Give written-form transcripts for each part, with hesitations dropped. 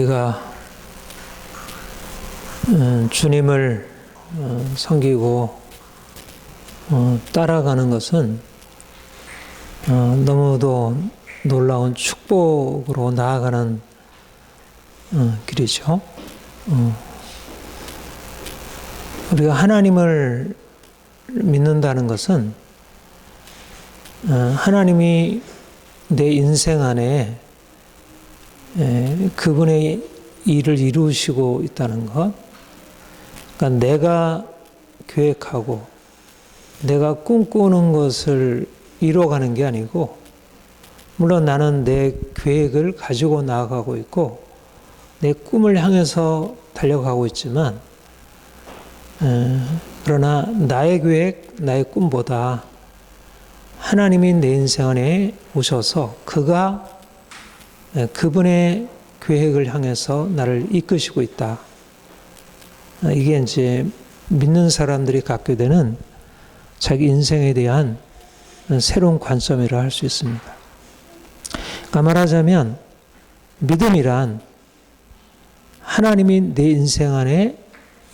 우리가 주님을 섬기고 따라가는 것은 너무도 놀라운 축복으로 나아가는 길이죠. 우리가 하나님을 믿는다는 것은 하나님이 내 인생 안에 그분의 일을 이루시고 있다는 것, 그러니까 내가 계획하고 내가 꿈꾸는 것을 이뤄가는 게 아니고, 물론 나는 내 계획을 가지고 나아가고 있고 내 꿈을 향해서 달려가고 있지만, 그러나 나의 계획, 나의 꿈보다 하나님이 내 인생 안에 오셔서 그분의 계획을 향해서 나를 이끄시고 있다. 이게 이제 믿는 사람들이 갖게 되는 자기 인생에 대한 새로운 관점이라 할 수 있습니다. 그러니까 말하자면 믿음이란 하나님이 내 인생 안에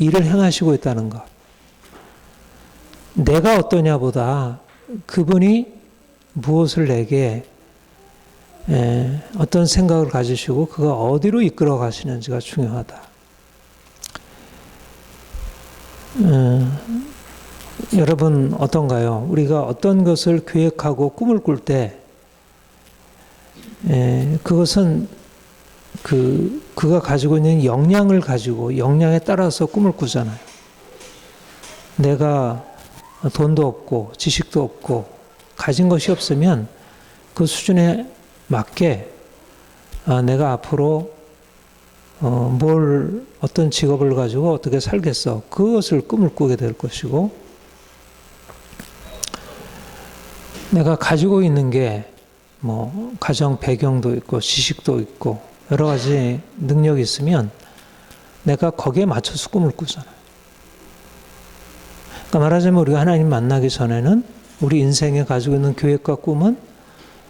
일을 행하시고 있다는 것. 내가 어떠냐보다 그분이 무엇을 내게 어떤 생각을 가지시고 그가 어디로 이끌어 가시는지가 중요하다. 여러분 어떤가요? 우리가 어떤 것을 계획하고 꿈을 꿀 때 그것은 그가 가지고 있는 역량을 가지고 역량에 따라서 꿈을 꾸잖아요. 내가 돈도 없고 지식도 없고 가진 것이 없으면 그 수준에 맞게 내가 앞으로 어떤 직업을 가지고 어떻게 살겠어, 그것을 꿈을 꾸게 될 것이고, 내가 가지고 있는 게 가정 배경도 있고 지식도 있고 여러 가지 능력이 있으면 내가 거기에 맞춰서 꿈을 꾸잖아요. 그러니까 말하자면 우리가 하나님 만나기 전에는 우리 인생에 가지고 있는 계획과 꿈은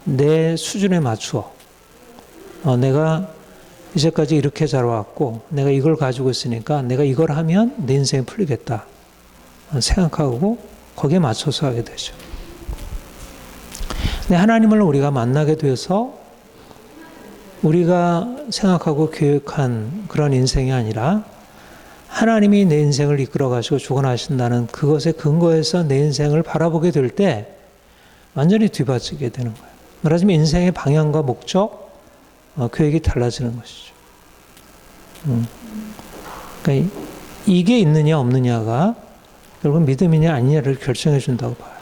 내 수준에 맞추어 내가 이제까지 이렇게 자라왔고 내가 이걸 가지고 있으니까 내가 이걸 하면 내 인생이 풀리겠다 생각하고 거기에 맞춰서 하게 되죠. 근데 하나님을 우리가 만나게 돼서 우리가 생각하고 계획한 그런 인생이 아니라 하나님이 내 인생을 이끌어 가시고 주관하신다는 그것에 근거해서 내 인생을 바라보게 될 때 완전히 뒤바지게 되는 거예요. 말하자면 인생의 방향과 목적, 계획이 달라지는 것이죠. 그러니까 이게 있느냐 없느냐가 결국 믿음이냐 아니냐를 결정해 준다고 봐요.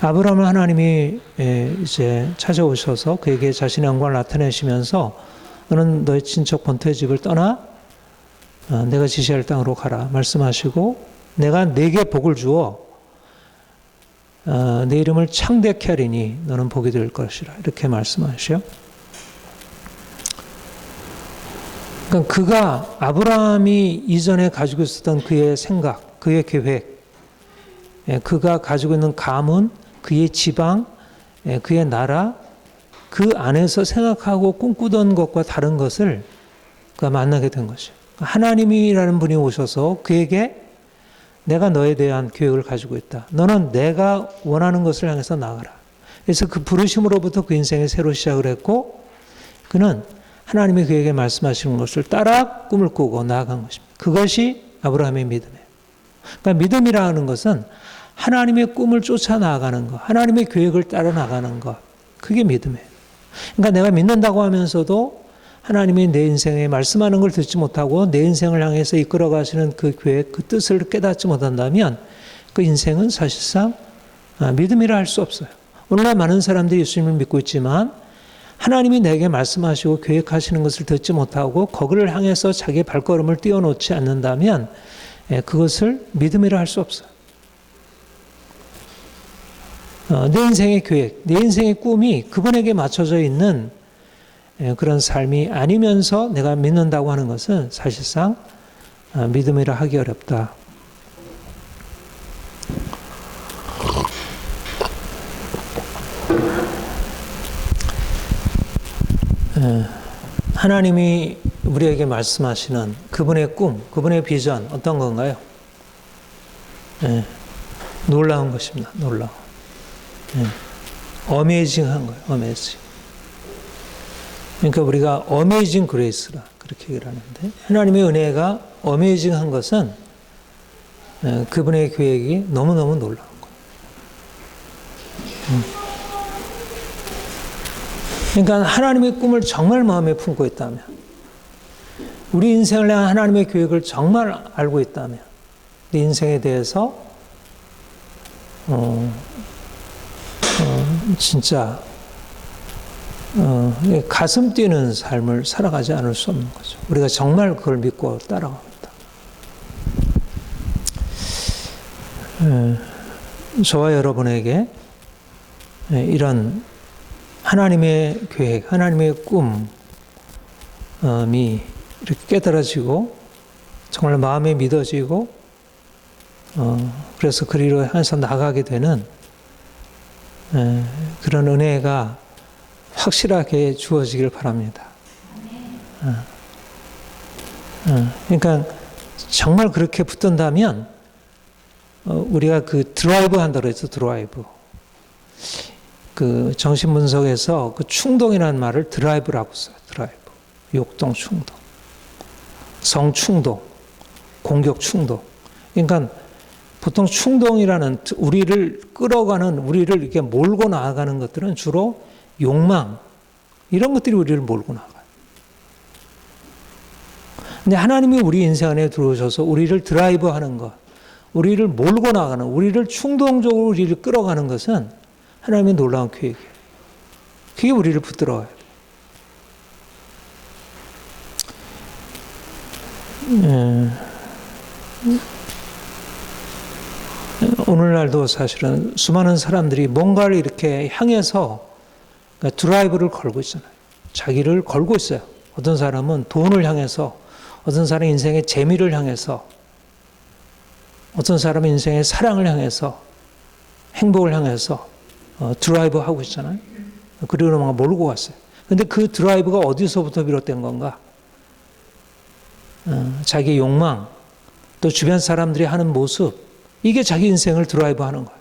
아브라함을 하나님이 이제 찾아오셔서 그에게 자신의 영광을 나타내시면서 너는 너의 친척 본토의 집을 떠나 내가 지시할 땅으로 가라 말씀하시고, 내가 네게 복을 주어 내 이름을 창대케 하리니 너는 복이 될 것이라 이렇게 말씀하셔. 그러니까 아브라함이 이전에 가지고 있었던 그의 생각, 그의 계획, 그가 가지고 있는 가문, 그의 지방, 그의 나라, 그 안에서 생각하고 꿈꾸던 것과 다른 것을 그가 만나게 된 것이죠. 하나님이라는 분이 오셔서 그에게 내가 너에 대한 계획을 가지고 있다. 너는 내가 원하는 것을 향해서 나가라. 그래서 그 부르심으로부터 그 인생이 새로 시작을 했고, 그는 하나님이 그에게 말씀하시는 것을 따라 꿈을 꾸고 나아간 것입니다. 그것이 아브라함의 믿음이에요. 그러니까 믿음이라는 것은 하나님의 꿈을 쫓아 나아가는 것, 하나님의 계획을 따라 나가는 것, 그게 믿음이에요. 그러니까 내가 믿는다고 하면서도 하나님이 내 인생에 말씀하는 걸 듣지 못하고 내 인생을 향해서 이끌어 가시는 그 계획, 그 뜻을 깨닫지 못한다면 그 인생은 사실상 믿음이라 할 수 없어요. 오늘날 많은 사람들이 예수님을 믿고 있지만 하나님이 내게 말씀하시고 계획하시는 것을 듣지 못하고 거기를 향해서 자기의 발걸음을 띄워놓지 않는다면 그것을 믿음이라 할 수 없어요. 내 인생의 계획, 내 인생의 꿈이 그분에게 맞춰져 있는 그런 삶이 아니면서 내가 믿는다고 하는 것은 사실상 믿음이라 하기 어렵다. 하나님이 우리에게 말씀하시는 그분의 꿈, 그분의 비전 어떤 건가요? 예, 놀라운 것입니다. 놀라운. 어메이징한 거예요. 어메이징. 그러니까 우리가 어메이징 그레이스라 그렇게 얘기를 하는데, 하나님의 은혜가 어메이징한 것은 그분의 계획이 너무너무 놀라운 거예요. 그러니까 하나님의 꿈을 정말 마음에 품고 있다면, 우리 인생을 향한 하나님의 계획을 정말 알고 있다면, 내 인생에 대해서 진짜 가슴 뛰는 삶을 살아가지 않을 수 없는 거죠. 우리가 정말 그걸 믿고 따라갑니다. 저와 여러분에게 이런 하나님의 계획, 하나님의 꿈이 이렇게 깨달아지고 정말 마음에 믿어지고 그래서 그리로 향해서 나가게 되는 그런 은혜가 확실하게 주어지길 바랍니다. 그러니까 정말 그렇게 붙든다면 우리가 그 드라이브 한다고 했죠. 드라이브. 그 정신분석에서 그 충동이라는 말을 드라이브라고 써요. 드라이브. 욕동 충동. 성충동. 공격 충동. 그러니까 보통 충동이라는 우리를 끌어가는, 우리를 이렇게 몰고 나아가는 것들은 주로 욕망, 이런 것들이 우리를 몰고 나가요. 근데 하나님이 우리 인생 안에 들어오셔서 우리를 드라이브 하는 것, 우리를 몰고 나가는, 우리를 충동적으로 우리를 끌어가는 것은 하나님의 놀라운 계획이에요. 그게 우리를 붙들어요. 오늘날도 사실은 수많은 사람들이 뭔가를 이렇게 향해서 그러니까 드라이브를 걸고 있잖아요. 자기를 걸고 있어요. 어떤 사람은 돈을 향해서, 어떤 사람은 인생의 재미를 향해서, 어떤 사람은 인생의 사랑을 향해서, 행복을 향해서 드라이브 하고 있잖아요. 그리고 뭔가 몰고 갔어요. 근데 그 드라이브가 어디서부터 비롯된 건가? 자기 욕망, 또 주변 사람들이 하는 모습, 이게 자기 인생을 드라이브 하는 거예요.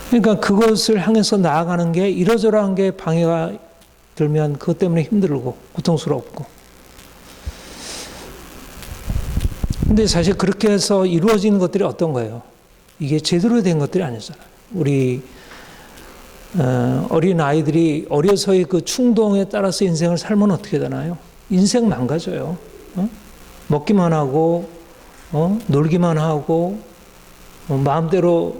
그러니까 그것을 향해서 나아가는 게 이러저러한 게 방해가 들면 그것 때문에 힘들고 고통스럽고. 근데 사실 그렇게 해서 이루어지는 것들이 어떤 거예요? 이게 제대로 된 것들이 아니잖아요. 우리 어린 아이들이 어려서의 그 충동에 따라서 인생을 살면 어떻게 되나요? 인생 망가져요. 먹기만 하고, 놀기만 하고, 마음대로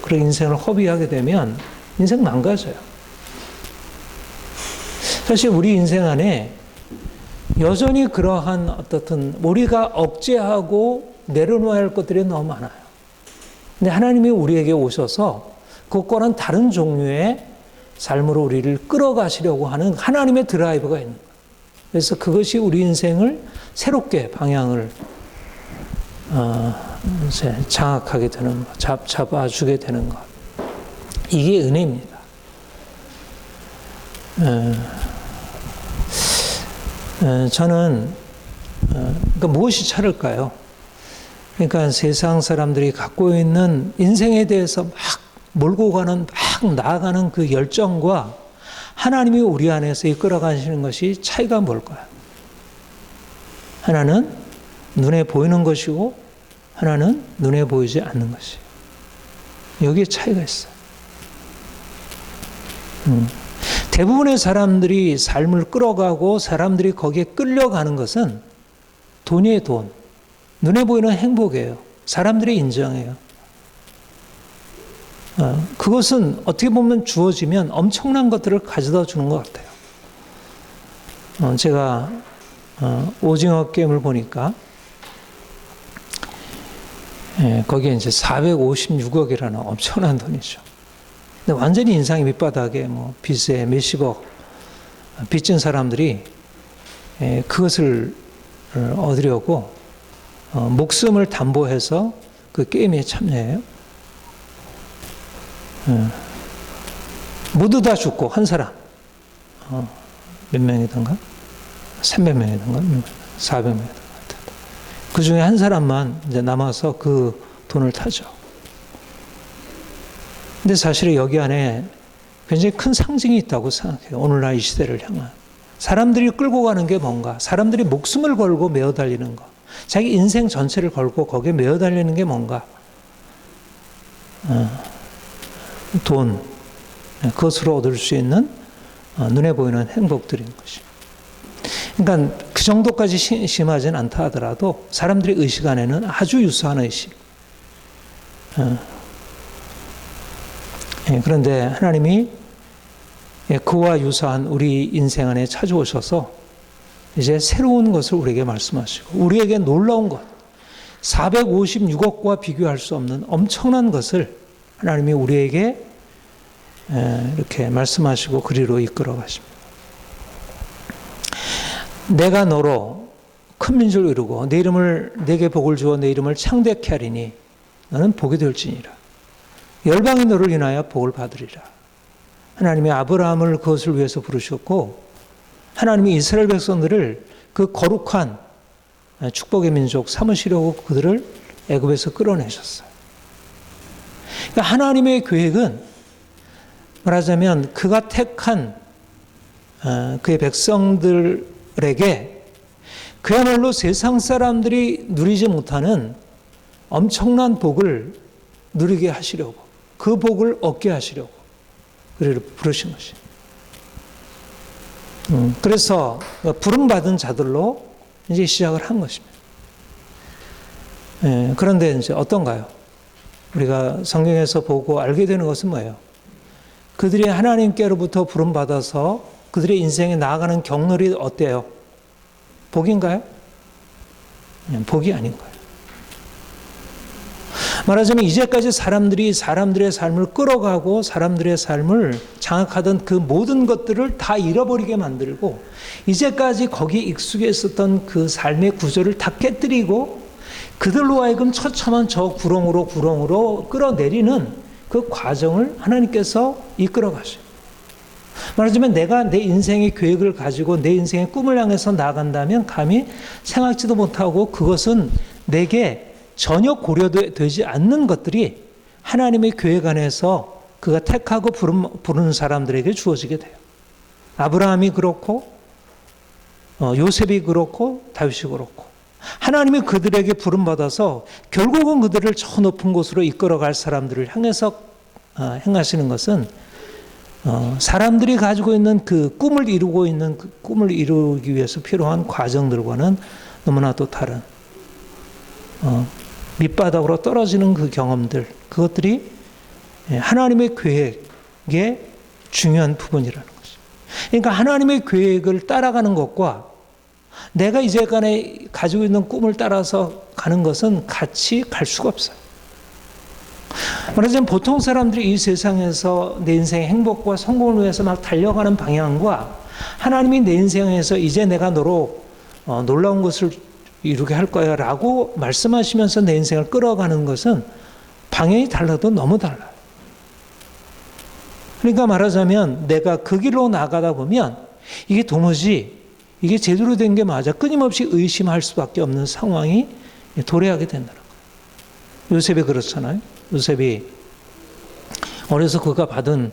그런 인생을 허비하게 되면 인생 망가져요. 사실 우리 인생 안에 여전히 그러한 어떻든 우리가 억제하고 내려놓아야 할 것들이 너무 많아요. 근데 하나님이 우리에게 오셔서 그것과는 다른 종류의 삶으로 우리를 끌어가시려고 하는 하나님의 드라이브가 있는 거예요. 그래서 그것이 우리 인생을 새롭게 방향을 이제 장악하게 되는 것, 잡아주게 되는 것. 이게 은혜입니다. 저는 그러니까 무엇이 차를까요? 그러니까 세상 사람들이 갖고 있는 인생에 대해서 막 몰고 가는, 막 나아가는 그 열정과 하나님이 우리 안에서 이끌어가시는 것이 차이가 뭘까요? 하나는 눈에 보이는 것이고 하나는 눈에 보이지 않는 것이에요. 여기에 차이가 있어요. 대부분의 사람들이 삶을 끌어가고 사람들이 거기에 끌려가는 것은 돈이에요, 돈. 눈에 보이는 행복이에요. 사람들이 인정해요. 그것은 어떻게 보면 주어지면 엄청난 것들을 가져다 주는 것 같아요. 제가 오징어 게임을 보니까 거기에 이제 456억이라는 엄청난 돈이죠. 근데 완전히 인상이 밑바닥에 뭐 빚에 몇십억 빚진 사람들이 그것을 얻으려고 목숨을 담보해서 그 게임에 참여해요. 모두 다 죽고 한 사람 몇 명이던가? 300명이던가? 400명이던가? 그 중에 한 사람만 이제 남아서 그 돈을 타죠. 근데 사실은 여기 안에 굉장히 큰 상징이 있다고 생각해요. 오늘날 이 시대를 향한. 사람들이 끌고 가는 게 뭔가? 사람들이 목숨을 걸고 메어 달리는 거. 자기 인생 전체를 걸고 거기에 메어 달리는 게 뭔가? 돈. 그것으로 얻을 수 있는 눈에 보이는 행복들인 것이. 그러니까 그 정도까지 심하진 않다 하더라도 사람들이 의식 안에는 아주 유사한 의식. 그런데 하나님이 그와 유사한 우리 인생 안에 찾아오셔서 이제 새로운 것을 우리에게 말씀하시고 우리에게 놀라운 것, 456억과 비교할 수 없는 엄청난 것을 하나님이 우리에게 이렇게 말씀하시고 그리로 이끌어 가십니다. 내가 너로 큰 민족을 이루고 내게 복을 주어 내 이름을 창대케 하리니 너는 복이 될지니라. 열방이 너를 인하여 복을 받으리라. 하나님이 아브라함을 그것을 위해서 부르셨고 하나님이 이스라엘 백성들을 그 거룩한 축복의 민족 삼으시려고 그들을 애굽에서 끌어내셨어요. 그러니까 하나님의 계획은 말하자면 그가 택한 그의 백성들에게 그야말로 세상 사람들이 누리지 못하는 엄청난 복을 누리게 하시려고 그 복을 얻게 하시려고 그를 부르신 것이. 그래서 부름받은 자들로 이제 시작을 한 것입니다. 그런데 이제 어떤가요? 우리가 성경에서 보고 알게 되는 것은 뭐예요? 그들이 하나님께로부터 부름받아서 그들의 인생에 나아가는 경로이 어때요? 복인가요? 복이 아닌 거예요. 말하자면 이제까지 사람들의 삶을 끌어가고 사람들의 삶을 장악하던 그 모든 것들을 다 잃어버리게 만들고 이제까지 거기에 익숙해 있었던 그 삶의 구조를 다 깨뜨리고 그들로 하여금 처참한 저 구렁으로 끌어내리는 그 과정을 하나님께서 이끌어 가셔요. 말하자면 내가 내 인생의 계획을 가지고 내 인생의 꿈을 향해서 나아간다면 감히 생각지도 못하고 그것은 내게 전혀 고려되지 않는 것들이 하나님의 계획 안에서 그가 택하고 부르는 사람들에게 주어지게 돼요. 아브라함이 그렇고 요셉이 그렇고 다윗이 그렇고 하나님이 그들에게 부름받아서 결국은 그들을 저 높은 곳으로 이끌어갈 사람들을 향해서 행하시는 것은 사람들이 가지고 있는 그 꿈을 이루고 있는 그 꿈을 이루기 위해서 필요한 과정들과는 너무나 또 다른 밑바닥으로 떨어지는 그 경험들, 그것들이 하나님의 계획의 중요한 부분이라는 것이죠. 그러니까 하나님의 계획을 따라가는 것과 내가 이제까지 가지고 있는 꿈을 따라서 가는 것은 같이 갈 수가 없어요. 말하자면 보통 사람들이 이 세상에서 내 인생의 행복과 성공을 위해서 막 달려가는 방향과 하나님이 내 인생에서 이제 내가 너로 놀라운 것을 이루게 할 거야 라고 말씀하시면서 내 인생을 끌어가는 것은 방향이 달라도 너무 달라요. 그러니까 말하자면 내가 그 길로 나가다 보면 이게 도무지 이게 제대로 된 게 맞아 끊임없이 의심할 수밖에 없는 상황이 도래하게 된다는 거예요. 요셉이 그렇잖아요. 요셉이 어려서 그가 받은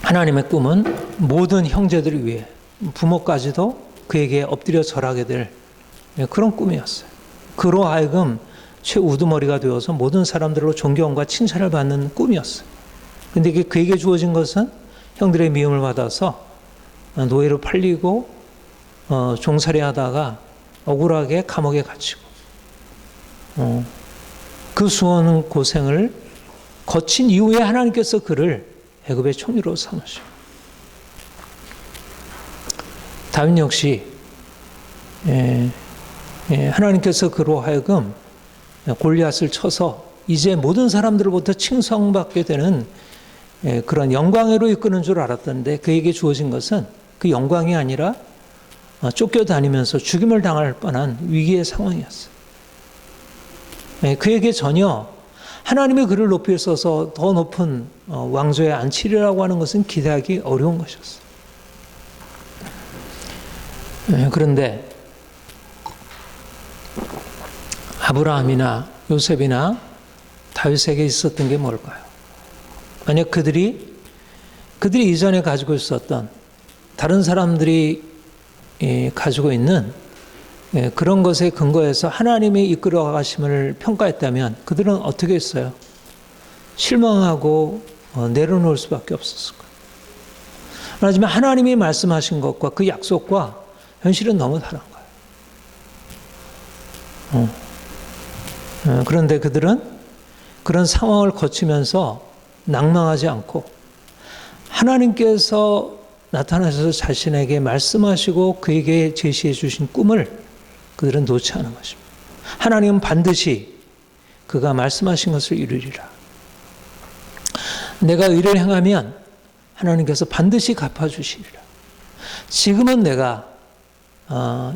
하나님의 꿈은 모든 형제들을 위해 부모까지도 그에게 엎드려 절하게 될 그런 꿈이었어요. 그로 하여금 최우두머리가 되어서 모든 사람들로 존경과 칭찬을 받는 꿈이었어요. 그런데 그에게 주어진 것은 형들의 미움을 받아서 노예로 팔리고 종살이 하다가 억울하게 감옥에 갇히고 그 수많은 고생을 거친 이후에 하나님께서 그를 애굽의 총리로 삼으시고 다윗 역시 하나님께서 그로 하여금 골리앗을 쳐서 이제 모든 사람들로부터 칭송받게 되는 그런 영광으로 이끄는 줄 알았던데 그에게 주어진 것은 그 영광이 아니라 쫓겨다니면서 죽임을 당할 뻔한 위기의 상황이었어요. 그에게 전혀 하나님의 그를 높이 써서 더 높은 왕조에 앉히리라고 하는 것은 기대하기 어려운 것이었어요. 그런데 아브라함이나 요셉이나 다윗에게 있었던 게 뭘까요? 만약 그들이 이전에 가지고 있었던 다른 사람들이 가지고 있는 그런 것에 근거해서 하나님의 이끌어 가심을 평가했다면 그들은 어떻게 했어요? 실망하고 내려놓을 수밖에 없었을 거예요. 하지만 하나님이 말씀하신 것과 그 약속과 현실은 너무 다른 거예요. 그런데 그들은 그런 상황을 거치면서 낭망하지 않고 하나님께서 나타나셔서 자신에게 말씀하시고 그에게 제시해 주신 꿈을 그들은 놓지 않은 것입니다. 하나님은 반드시 그가 말씀하신 것을 이루리라. 내가 의를 행하면 하나님께서 반드시 갚아주시리라. 지금은 내가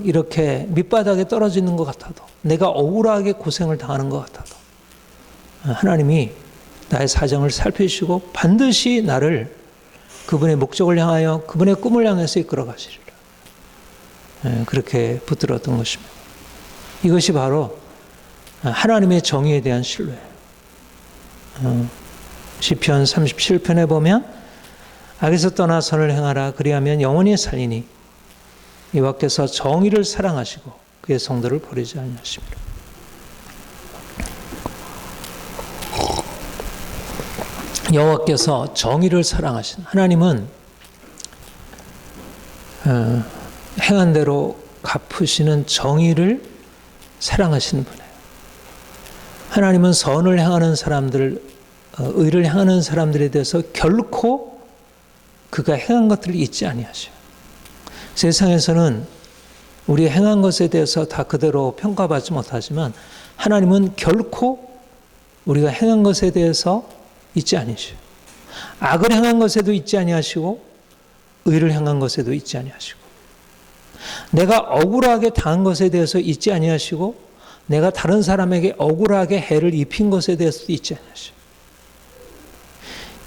이렇게 밑바닥에 떨어지는 것 같아도, 내가 억울하게 고생을 당하는 것 같아도 하나님이 나의 사정을 살피시고 반드시 나를 그분의 목적을 향하여 그분의 꿈을 향해서 이끌어 가시리라. 그렇게 붙들었던 것입니다. 이것이 바로 하나님의 정의에 대한 신뢰예요. 시편 37편에 보면 악에서 떠나 선을 행하라 그리하면 영원히 살리니 여호와께서 정의를 사랑하시고 그의 성도를 버리지 아니하십니다. 여호와께서 정의를 사랑하신 하나님은 행한 대로 갚으시는 정의를 사랑하시는 분이에요. 하나님은 선을 행하는 사람들, 의를 행하는 사람들에 대해서 결코 그가 행한 것들을 잊지 아니하셔요. 세상에서는 우리 행한 것에 대해서 다 그대로 평가받지 못하지만 하나님은 결코 우리가 행한 것에 대해서 잊지 아니하시고 악을 행한 것에도 잊지 아니하시고 의를 행한 것에도 잊지 아니하시고 내가 억울하게 당한 것에 대해서 잊지 아니하시고 내가 다른 사람에게 억울하게 해를 입힌 것에 대해서도 잊지 아니하시고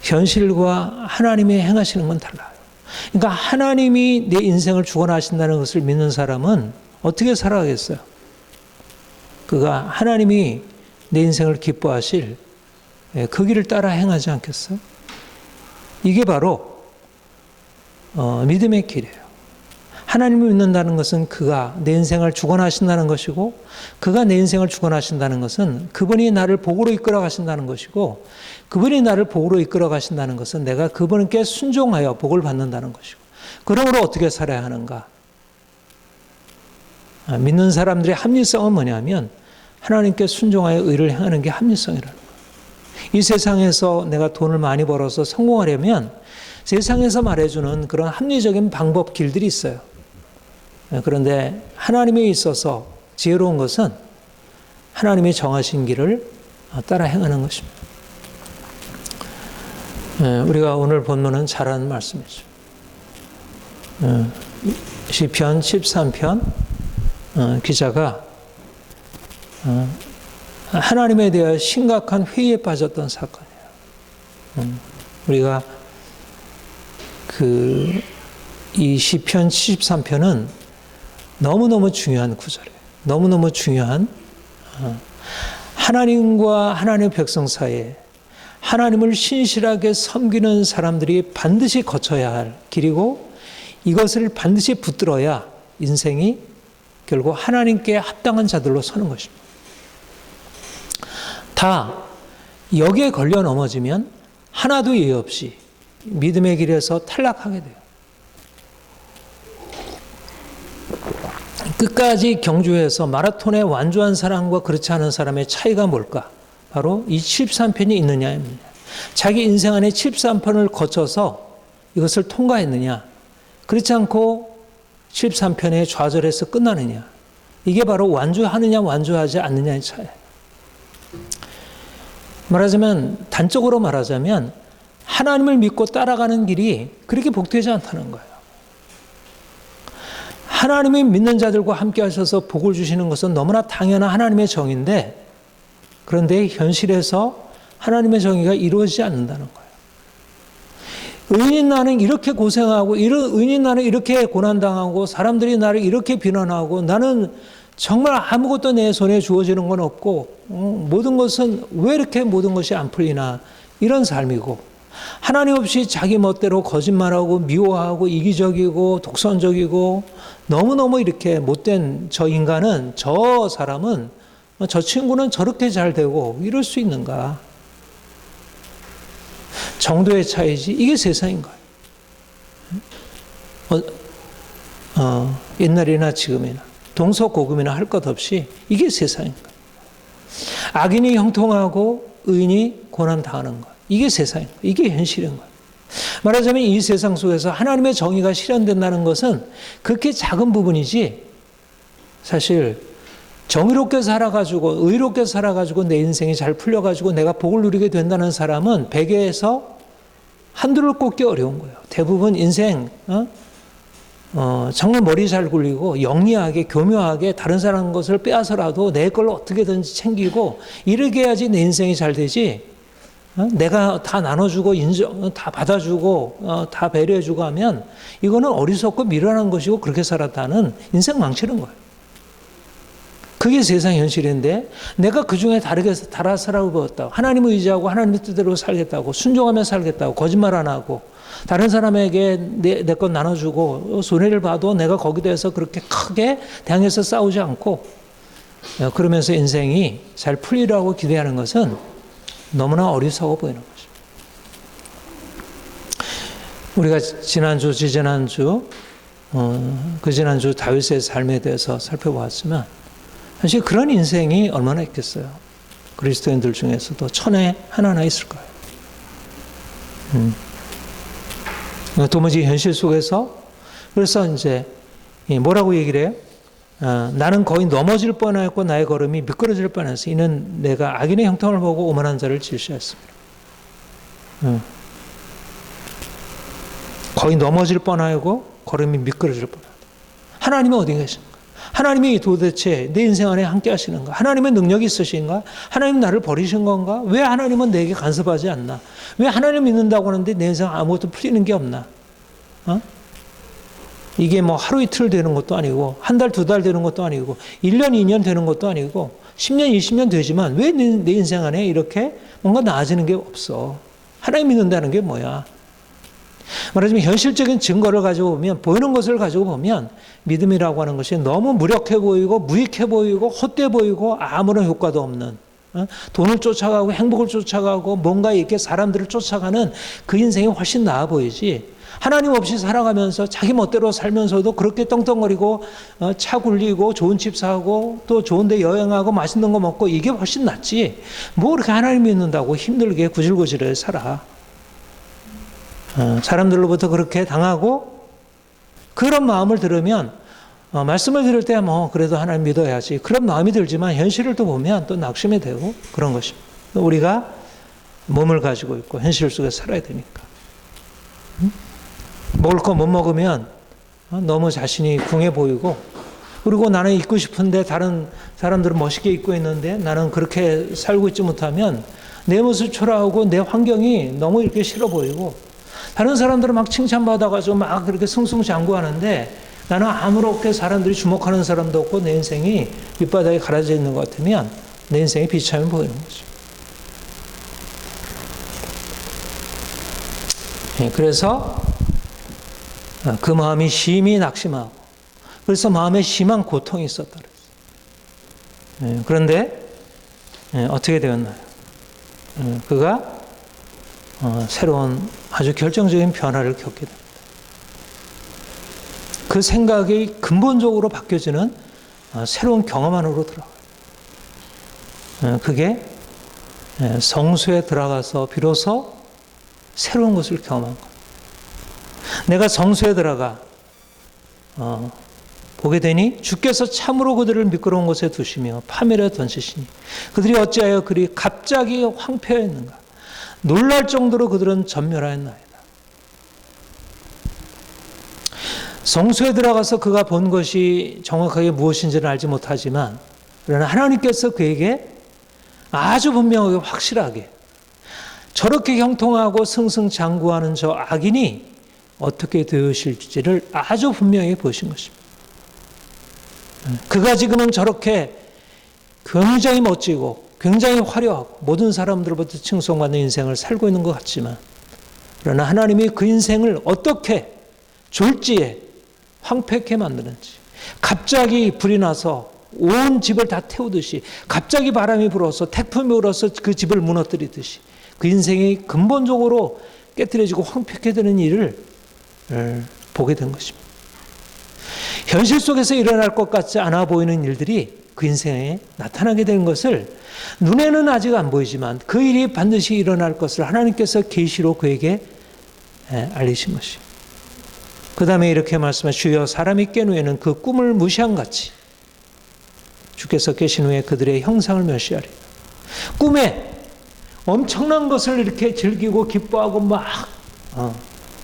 현실과 하나님이 행하시는 건 달라요. 그러니까 하나님이 내 인생을 주관하신다는 것을 믿는 사람은 어떻게 살아가겠어요? 그가 하나님이 내 인생을 기뻐하실 그 길을 따라 행하지 않겠어요? 이게 바로 믿음의 길이에요. 하나님을 믿는다는 것은 그가 내 인생을 주관하신다는 것이고 그가 내 인생을 주관하신다는 것은 그분이 나를 복으로 이끌어 가신다는 것이고 그분이 나를 복으로 이끌어 가신다는 것은 내가 그분께 순종하여 복을 받는다는 것이고 그러므로 어떻게 살아야 하는가? 믿는 사람들의 합리성은 뭐냐면 하나님께 순종하여 의를 행하는 게 합리성이라는 거예요. 이 세상에서 내가 돈을 많이 벌어서 성공하려면 세상에서 말해주는 그런 합리적인 방법 길들이 있어요. 그런데 하나님에 있어서 지혜로운 것은 하나님이 정하신 길을 따라 행하는 것입니다. 우리가 오늘 본문은 잘하는 말씀이죠. 시편 13편 기자가 하나님에 대하여 심각한 회의에 빠졌던 사건이에요. 우리가 이 시편 73편은 너무너무 중요한 구절이에요. 너무너무 중요한 하나님과 하나님의 백성 사이에 하나님을 신실하게 섬기는 사람들이 반드시 거쳐야 할 길이고 이것을 반드시 붙들어야 인생이 결국 하나님께 합당한 자들로 서는 것입니다. 다 여기에 걸려 넘어지면 하나도 예의 없이 믿음의 길에서 탈락하게 돼요. 끝까지 경주해서 마라톤에 완주한 사람과 그렇지 않은 사람의 차이가 뭘까? 바로 이 73편이 있느냐입니다. 자기 인생 안에 73편을 거쳐서 이것을 통과했느냐? 그렇지 않고 73편에 좌절해서 끝나느냐? 이게 바로 완주하느냐 완주하지 않느냐의 차이예요. 말하자면 단적으로 말하자면 하나님을 믿고 따라가는 길이 그렇게 복되지 않다는 거예요. 하나님이 믿는 자들과 함께 하셔서 복을 주시는 것은 너무나 당연한 하나님의 정의인데 그런데 현실에서 하나님의 정의가 이루어지지 않는다는 거예요. 의인인 나는 이렇게 고생하고, 의인인 나는 이렇게 고난당하고, 사람들이 나를 이렇게 비난하고, 나는 정말 아무것도 내 손에 주어지는 건 없고, 모든 것은 왜 이렇게 모든 것이 안 풀리나, 이런 삶이고, 하나님 없이 자기 멋대로 거짓말하고 미워하고 이기적이고 독선적이고 너무너무 이렇게 못된 저 인간은, 저 사람은, 저 친구는 저렇게 잘 되고 이럴 수 있는가? 정도의 차이지 이게 세상인 거예요. 옛날이나 지금이나 동서고금이나 할 것 없이 이게 세상인 거예요. 악인이 형통하고 의인이 고난당하는 것, 이게 세상인 거예요. 이게 현실인 거예요. 말하자면 이 세상 속에서 하나님의 정의가 실현된다는 것은 그렇게 작은 부분이지, 사실 정의롭게 살아가지고 의롭게 살아가지고 내 인생이 잘 풀려가지고 내가 복을 누리게 된다는 사람은 100에서 한둘을 꼽기 어려운 거예요. 대부분 인생 정말 머리 잘 굴리고 영리하게 교묘하게 다른 사람 것을 빼앗아라도 내 걸로 어떻게든지 챙기고 이렇게 해야지 내 인생이 잘 되지, 내가 다 나눠주고 인정 다 받아주고 다 배려해주고 하면 이거는 어리석고 미련한 것이고, 그렇게 살았다는 인생 망치는 거예요. 그게 세상 현실인데, 내가 그중에 다르게 살아가고 배웠다고, 하나님을 의지하고 하나님의 뜻대로 살겠다고, 순종하며 살겠다고, 거짓말 안 하고 다른 사람에게 내 것 나눠주고 손해를 봐도 내가 거기에 대해서 그렇게 크게 대항해서 싸우지 않고 그러면서 인생이 잘 풀리라고 기대하는 것은 너무나 어리석어 보이는 거죠. 우리가 지난주, 지지난주, 그 지난주 다윗의 삶에 대해서 살펴보았지만 사실 그런 인생이 얼마나 있겠어요. 그리스도인들 중에서도 천에 하나나 있을 거예요. 도무지 현실 속에서, 그래서 이제 뭐라고 얘기를 해요? 나는 거의 넘어질 뻔하였고 나의 걸음이 미끄러질 뻔했어. 이는 내가 악인의 형통을 보고 오만한 자를 질시했습니다. 거의 넘어질 뻔하고 걸음이 미끄러질 뻔하다. 하나님은 어디 계신가? 하나님이 도대체 내 인생 안에 함께 하시는가? 하나님의 능력이 있으신가? 하나님 나를 버리신 건가? 왜 하나님은 내게 간섭하지 않나? 왜 하나님 믿는다고 하는데 내 인생 아무것도 풀리는 게 없나? 이게 뭐 하루 이틀 되는 것도 아니고, 한 달, 두 달 되는 것도 아니고, 1년, 2년 되는 것도 아니고, 10년, 20년 되지만 왜 내 인생 안에 이렇게 뭔가 나아지는 게 없어? 하나님 믿는다는 게 뭐야? 말하자면 현실적인 증거를 가지고 보면, 보이는 것을 가지고 보면 믿음이라고 하는 것이 너무 무력해 보이고 무익해 보이고 헛돼 보이고 아무런 효과도 없는, 돈을 쫓아가고 행복을 쫓아가고 뭔가 이렇게 사람들을 쫓아가는 그 인생이 훨씬 나아 보이지, 하나님 없이 살아가면서 자기 멋대로 살면서도 그렇게 떵떵거리고 차 굴리고 좋은 집 사고 또 좋은 데 여행하고 맛있는 거 먹고 이게 훨씬 낫지, 뭐 그렇게 하나님 믿는다고 힘들게 구질구질해 살아. 사람들로부터 그렇게 당하고 그런 마음을 들으면 말씀을 들을 때 뭐 그래도 하나님 믿어야지, 그런 마음이 들지만 현실을 또 보면 또 낙심이 되고 그런 것입니다. 우리가 몸을 가지고 있고 현실 속에 살아야 되니까. 먹을 거 못 먹으면 너무 자신이 궁해 보이고, 그리고 나는 입고 싶은데 다른 사람들은 멋있게 입고 있는데 나는 그렇게 살고 있지 못하면 내 모습 초라하고 내 환경이 너무 이렇게 싫어 보이고, 다른 사람들은 막 칭찬받아가지고 막 그렇게 승승장구하는데 나는 아무렇게 사람들이 주목하는 사람도 없고 내 인생이 밑바닥에 가라져 있는 것 같으면 내 인생이 비참해 보이는 거죠. 그래서 그 마음이 심히 낙심하고, 그래서 마음에 심한 고통이 있었다 그랬어요. 그런데 어떻게 되었나요? 그가 새로운 아주 결정적인 변화를 겪게 됩니다. 그 생각이 근본적으로 바뀌어지는 새로운 경험 안으로 들어가요. 그게 성수에 들어가서 비로소 새로운 것을 경험한 거예요. 내가 성수에 들어가 보게 되니 주께서 참으로 그들을 미끄러운 곳에 두시며 파멸에 던지시니 그들이 어찌하여 그리 갑자기 황폐했는가? 놀랄 정도로 그들은 전멸하였나이다. 성소에 들어가서 그가 본 것이 정확하게 무엇인지는 알지 못하지만, 그러나 하나님께서 그에게 아주 분명하게 확실하게 저렇게 형통하고 승승장구하는 저 악인이 어떻게 되으실지를 아주 분명히 보신 것입니다. 그가 지금은 저렇게 굉장히 멋지고 굉장히 화려하고 모든 사람들로부터 칭송받는 인생을 살고 있는 것 같지만, 그러나 하나님이 그 인생을 어떻게 졸지에 황폐케 만드는지, 갑자기 불이 나서 온 집을 다 태우듯이, 갑자기 바람이 불어서 태풍이 불어서 그 집을 무너뜨리듯이 그 인생이 근본적으로 깨트려지고 황폐케 되는 일을 보게 된 것입니다. 현실 속에서 일어날 것 같지 않아 보이는 일들이 그 인생에 나타나게 되는 것을 눈에는 아직 안 보이지만 그 일이 반드시 일어날 것을 하나님께서 계시로 그에게 알리신 것이에요. 그 다음에 이렇게 말씀하시죠. 주여 사람이 깬 후에는 그 꿈을 무시한 같이 주께서 계신 후에 그들의 형상을 멸시하리라. 꿈에 엄청난 것을 이렇게 즐기고 기뻐하고 막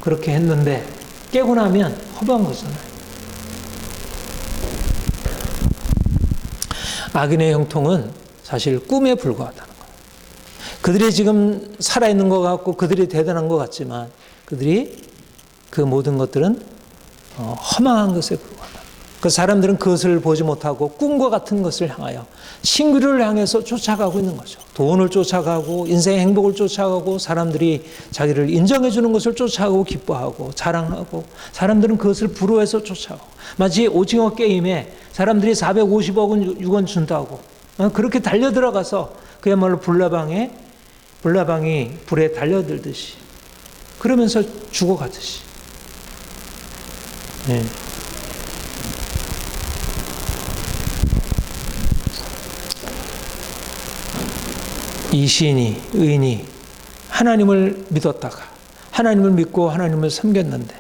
그렇게 했는데 깨고 나면 허무한 거잖아요. 악인의 형통은 사실 꿈에 불과하다는 거예요. 그들이 지금 살아있는 것 같고 그들이 대단한 것 같지만 그들이 그 모든 것들은 허망한 것에 불과하다. 그 사람들은 그것을 보지 못하고 꿈과 같은 것을 향하여 신기를 향해서 쫓아가고 있는 거죠. 돈을 쫓아가고 인생의 행복을 쫓아가고 사람들이 자기를 인정해 주는 것을 쫓아가고 기뻐하고 자랑하고, 사람들은 그것을 부러워해서 쫓아가고, 마치 오징어 게임에 사람들이 450억 원 준다고 그렇게 달려들어가서 그야말로 불나방이 불에 달려들듯이 그러면서 죽어가듯이. 네. 이 시인이, 의인이 하나님을 믿었다가 하나님을 믿고 하나님을 섬겼는데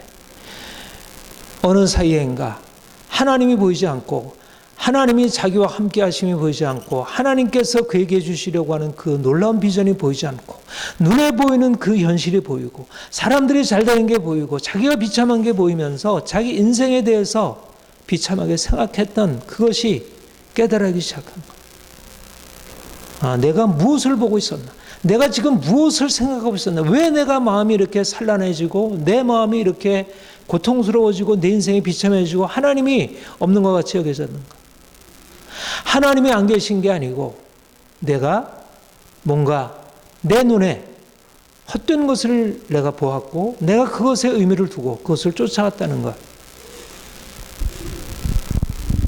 어느 사이에인가 하나님이 보이지 않고 하나님이 자기와 함께 하심이 보이지 않고 하나님께서 그에게 주시려고 하는 그 놀라운 비전이 보이지 않고 눈에 보이는 그 현실이 보이고 사람들이 잘 되는 게 보이고 자기가 비참한 게 보이면서 자기 인생에 대해서 비참하게 생각했던 그것이 깨달아지기 시작한 거예요. 내가 무엇을 보고 있었나? 내가 지금 무엇을 생각하고 있었나? 왜 내가 마음이 이렇게 산란해지고 내 마음이 이렇게 고통스러워지고 내 인생이 비참해지고 하나님이 없는 것 같이 여겨졌는가? 하나님이 안 계신 게 아니고 내가 뭔가 내 눈에 헛된 것을 내가 보았고 내가 그것에 의미를 두고 그것을 쫓아갔다는 것.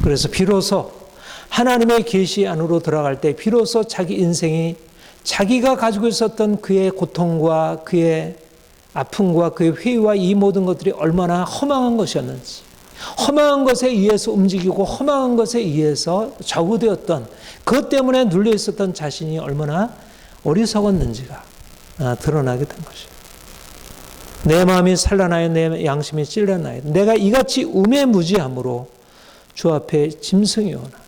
그래서 비로소 하나님의 계시 안으로 들어갈 때 비로소 자기 인생이 자기가 가지고 있었던 그의 고통과 그의 아픔과 그의 회의와 이 모든 것들이 얼마나 허망한 것이었는지, 허망한 것에 의해서 움직이고 허망한 것에 의해서 좌우되었던 그것 때문에 눌려 있었던 자신이 얼마나 어리석었는지가 드러나게 된 것이에요. 내 마음이 산란하여 내 양심이 찔려나요. 내가 이같이 우매무지함으로 주 앞에 짐승이오나.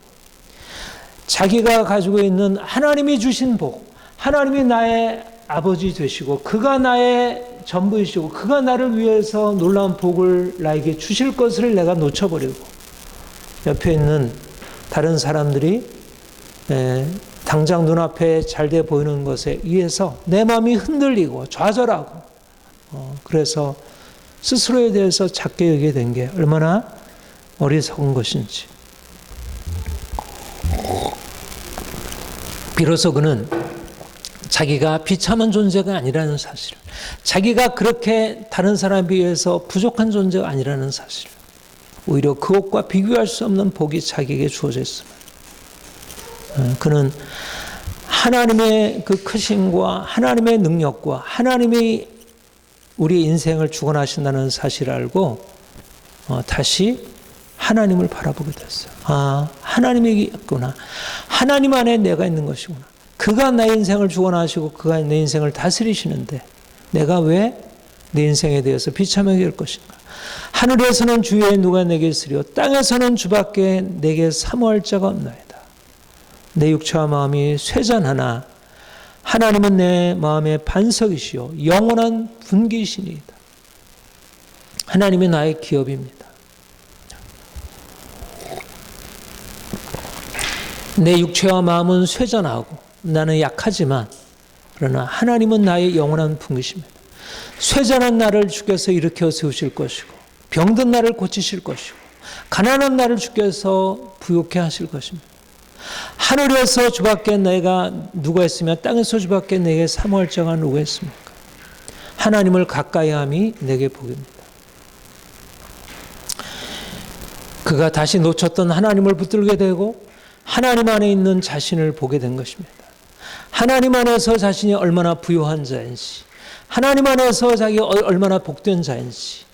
자기가 가지고 있는 하나님이 주신 복, 하나님이 나의 아버지 되시고 그가 나의 전부이시고 그가 나를 위해서 놀라운 복을 나에게 주실 것을 내가 놓쳐버리고 옆에 있는 다른 사람들이 당장 눈앞에 잘돼 보이는 것에 의해서 내 마음이 흔들리고 좌절하고 그래서 스스로에 대해서 작게 여기게 된 게 얼마나 어리석은 것인지. 비로소 그는 자기가 비참한 존재가 아니라는 사실, 자기가 그렇게 다른 사람에 비해서 부족한 존재가 아니라는 사실, 오히려 그것과 비교할 수 없는 복이 자기에게 주어져 있습니다. 그는 하나님의 그 크심과 하나님의 능력과 하나님이 우리 인생을 주관하신다는 사실을 알고 다시 하나님을 바라보게 됐어요. 하나님이 있구나. 하나님 안에 내가 있는 것이구나. 그가 내 인생을 주관하시고 그가 내 인생을 다스리시는데 내가 왜 내 인생에 대해서 비참하게 할 것인가. 하늘에서는 주 외에 누가 내게 있으리요 땅에서는 주밖에 내게 사모할 자가 없나이다. 내 육체와 마음이 쇠잔하나 하나님은 내 마음의 반석이시요 영원한 분기이시니이다. 하나님이 나의 기업입니다. 내 육체와 마음은 쇠잔하고 나는 약하지만 그러나 하나님은 나의 영원한 분이십니다. 쇠잔한 나를 주께서 일으켜 세우실 것이고 병든 나를 고치실 것이고 가난한 나를 주께서 부욕해 하실 것입니다. 하늘에서 주밖에 내가 누가 있으며 땅에서 주밖에 내게 사모할 자가 누가 있습니까? 하나님을 가까이 함이 내게 복입니다. 그가 다시 놓쳤던 하나님을 붙들게 되고 하나님 안에 있는 자신을 보게 된 것입니다. 하나님 안에서 자신이 얼마나 부유한 자인지, 하나님 안에서 자기가 얼마나 복된 자인지,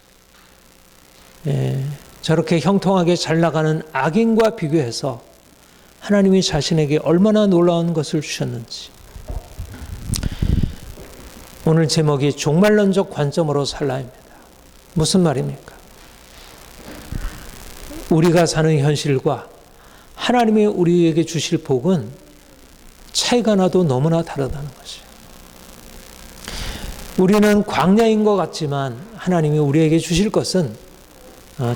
저렇게 형통하게 잘 나가는 악인과 비교해서 하나님이 자신에게 얼마나 놀라운 것을 주셨는지. 오늘 제목이 종말론적 관점으로 살라입니다. 무슨 말입니까? 우리가 사는 현실과 하나님이 우리에게 주실 복은 차이가 나도 너무나 다르다는 것이에요. 우리는 광야인 것 같지만 하나님이 우리에게 주실 것은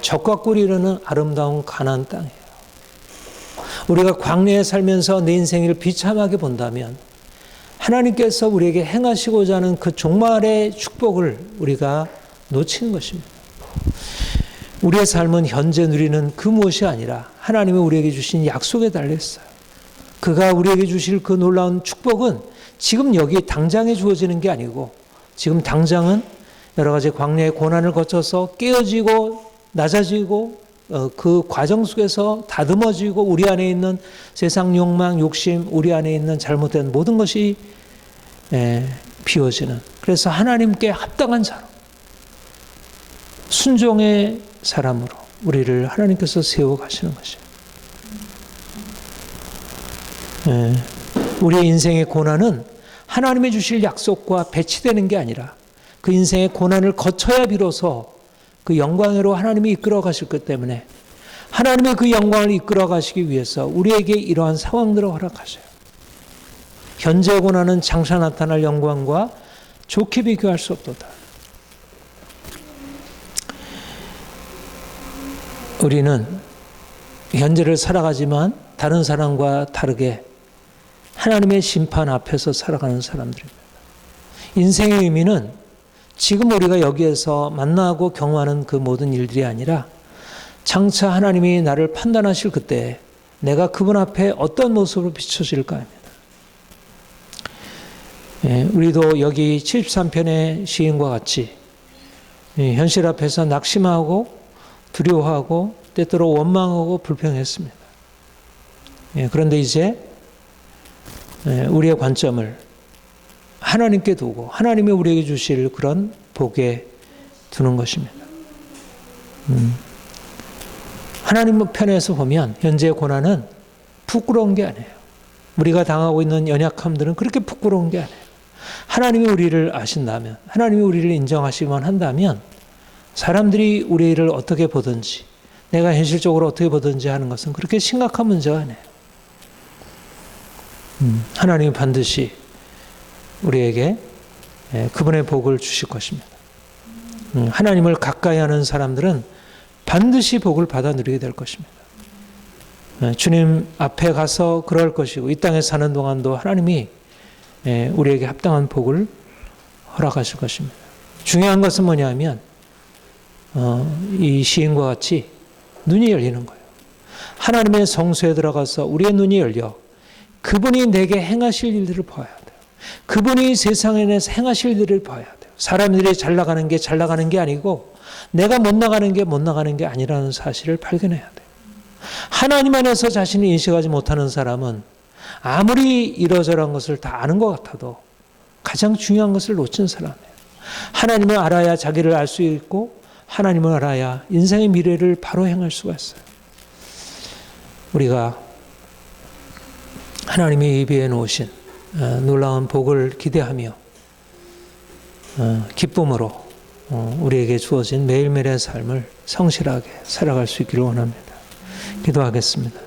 적과 꿀이 흐르는 아름다운 가나안 땅이에요. 우리가 광야에 살면서 내 인생을 비참하게 본다면 하나님께서 우리에게 행하시고자 하는 그 종말의 축복을 우리가 놓치는 것입니다. 우리의 삶은 현재 누리는 그 무엇이 아니라 하나님이 우리에게 주신 약속에 달려있어요. 그가 우리에게 주실 그 놀라운 축복은 지금 여기 당장에 주어지는 게 아니고 지금 당장은 여러 가지 광야의 고난을 거쳐서 깨어지고 낮아지고 그 과정 속에서 다듬어지고 우리 안에 있는 세상 욕망, 욕심, 우리 안에 있는 잘못된 모든 것이 비워지는, 그래서 하나님께 합당한 사람, 순종의 사람으로 우리를 하나님께서 세워가시는 것이에요. 우리의 인생의 고난은 하나님이 주실 약속과 배치되는 게 아니라 그 인생의 고난을 거쳐야 비로소 그 영광으로 하나님이 이끌어 가실 것 때문에 하나님의 그 영광을 이끌어 가시기 위해서 우리에게 이러한 상황들을 허락하셔요. 현재 고난은 장차 나타날 영광과 좋게 비교할 수 없도다. 우리는 현재를 살아가지만 다른 사람과 다르게 하나님의 심판 앞에서 살아가는 사람들입니다. 인생의 의미는 지금 우리가 여기에서 만나고 경험하는 그 모든 일들이 아니라 장차 하나님이 나를 판단하실 그때 내가 그분 앞에 어떤 모습으로 비춰질까 합니다. 우리도 여기 73편의 시인과 같이 현실 앞에서 낙심하고 두려워하고 때때로 원망하고 불평했습니다. 그런데 이제 우리의 관점을 하나님께 두고 하나님이 우리에게 주실 그런 복에 두는 것입니다. 하나님 편에서 보면 현재의 고난은 부끄러운 게 아니에요. 우리가 당하고 있는 연약함들은 그렇게 부끄러운 게 아니에요. 하나님이 우리를 아신다면, 하나님이 우리를 인정하시기만 한다면 사람들이 우리를 어떻게 보든지 내가 현실적으로 어떻게 보든지 하는 것은 그렇게 심각한 문제가 아니에요. 하나님이 반드시 우리에게 그분의 복을 주실 것입니다. 하나님을 가까이 하는 사람들은 반드시 복을 받아 누리게 될 것입니다. 주님 앞에 가서 그럴 것이고 이 땅에 사는 동안도 하나님이 우리에게 합당한 복을 허락하실 것입니다. 중요한 것은 뭐냐면 이 시인과 같이 눈이 열리는 거예요. 하나님의 성소에 들어가서 우리의 눈이 열려 그분이 내게 행하실 일들을 봐야 돼요. 그분이 세상에 내서 행하실 일들을 봐야 돼요. 사람들이 잘 나가는 게 아니고 내가 못 나가는 게 아니라는 사실을 발견해야 돼요. 하나님 안에서 자신을 인식하지 못하는 사람은 아무리 이러저러한 것을 다 아는 것 같아도 가장 중요한 것을 놓친 사람이에요. 하나님을 알아야 자기를 알 수 있고 하나님을 알아야 인생의 미래를 바로 행할 수가 있어요. 우리가 하나님이 예비해 놓으신 놀라운 복을 기대하며 기쁨으로 우리에게 주어진 매일매일의 삶을 성실하게 살아갈 수 있기를 원합니다. 기도하겠습니다.